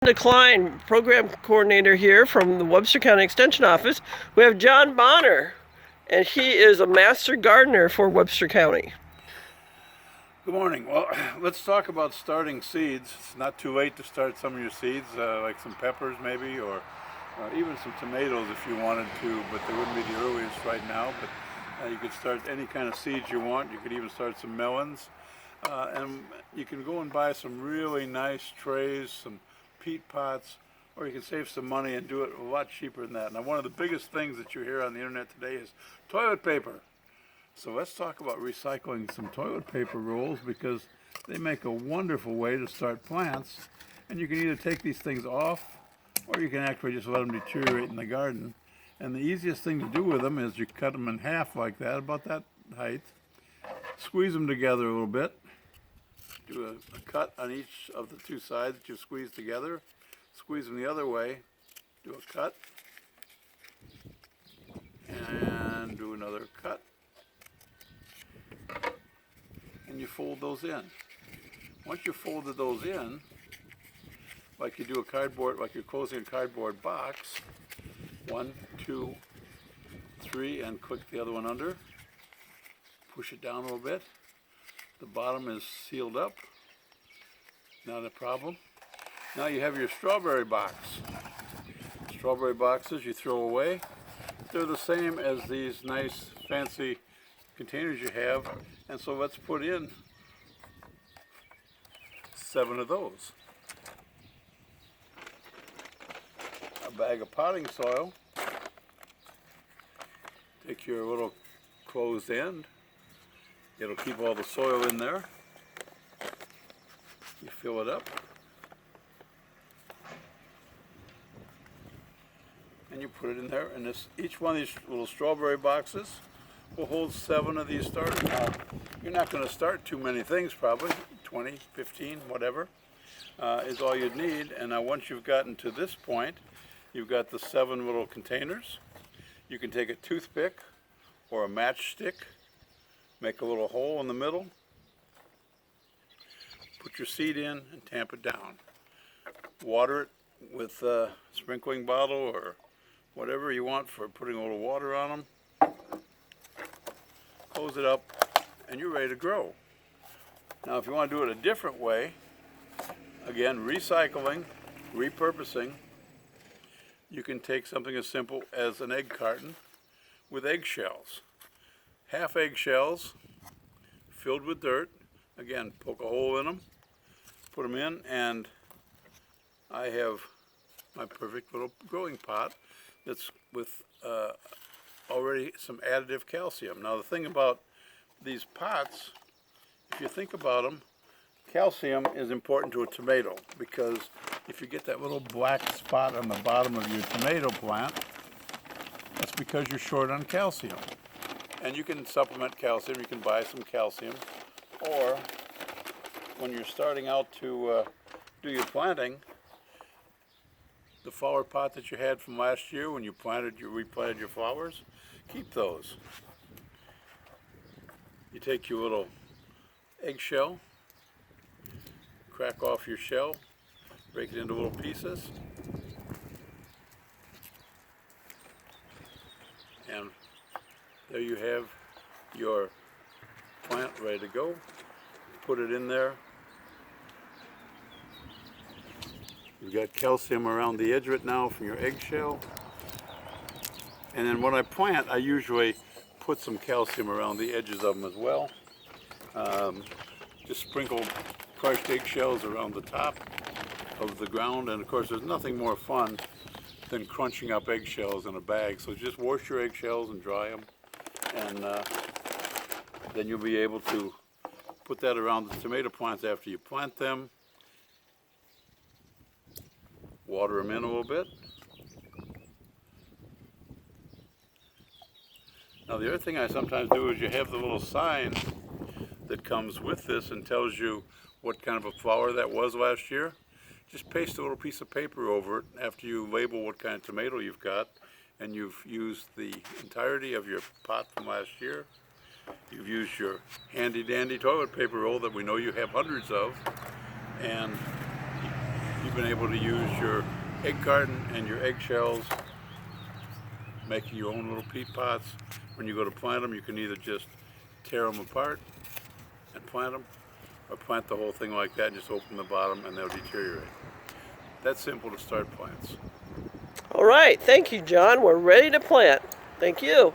Klein, Program Coordinator here from the Webster County Extension Office. We have John Bonner, and he is a Master Gardener for Webster County. Good morning. Well, let's talk about starting seeds. It's not too late to start some of your seeds, like some peppers maybe, or even some tomatoes if you wanted to, but they wouldn't be the earliest right now. But you could start any kind of seeds you want. You could even start some melons. And you can go and buy some really nice trays, some peat pots, or you can save some money and do it a lot cheaper than that. Now, one of the biggest things that you hear on the internet today is toilet paper. So let's talk about recycling some toilet paper rolls, because they make a wonderful way to start plants. And you can either take these things off, or you can actually just let them deteriorate in the garden. And the easiest thing to do with them is you cut them in half like that, about that height. Squeeze them together a little bit. Do a cut on each of the two sides that you've squeezed together. Squeeze them the other way. Do a cut. And do another cut. And you fold those in. Once you've folded those in, like you do a cardboard, like you're closing a cardboard box, 1, 2, 3, and click the other one under. Push it down a little bit. The bottom is sealed up. Not a problem. Now you have your strawberry box. Strawberry boxes you throw away. They're the same as these nice fancy containers you have. And so let's put in 7 of those. A bag of potting soil. Take your little closed end. It'll keep all the soil in there. You fill it up. And you put it in there. And each one of these little strawberry boxes will hold 7 of these starters. Now, you're not going to start too many things probably. 20, 15, whatever is all you'd need. And now once you've gotten to this point, you've got the 7 little containers. You can take a toothpick or a matchstick. Make a little hole in the middle, put your seed in and tamp it down. Water it with a sprinkling bottle or whatever you want for putting a little water on them. Close it up and you're ready to grow. Now if you want to do it a different way, again, recycling, repurposing, you can take something as simple as an egg carton with eggshells. Half eggshells filled with dirt. Again, poke a hole in them, put them in, and I have my perfect little growing pot that's with already some additive calcium. Now the thing about these pots, if you think about them, calcium is important to a tomato, because if you get that little black spot on the bottom of your tomato plant, that's because you're short on calcium. And you can supplement calcium, you can buy some calcium, or when you're starting out to do your planting, the flower pot that you had from last year when you replanted your flowers, keep those. You take your little eggshell, crack off your shell, break it into little pieces, and there you have your plant ready to go. Put it in there. You've got calcium around the edge of it now from your eggshell. And then when I plant, I usually put some calcium around the edges of them as well. Just sprinkle crushed eggshells around the top of the ground. And of course, there's nothing more fun than crunching up eggshells in a bag. So just wash your eggshells and dry them. And then you'll be able to put that around the tomato plants after you plant them. Water them in a little bit. Now the other thing I sometimes do is you have the little sign that comes with this and tells you what kind of a flower that was last year. Just paste a little piece of paper over it after you label what kind of tomato you've got, and you've used the entirety of your pot from last year. You've used your handy dandy toilet paper roll that we know you have hundreds of, and you've been able to use your egg carton and your eggshells, making your own little peat pots. When you go to plant them, you can either just tear them apart and plant them, or plant the whole thing like that and just open the bottom and they'll deteriorate. That's simple to start plants. All right, thank you, John. We're ready to plant. Thank you.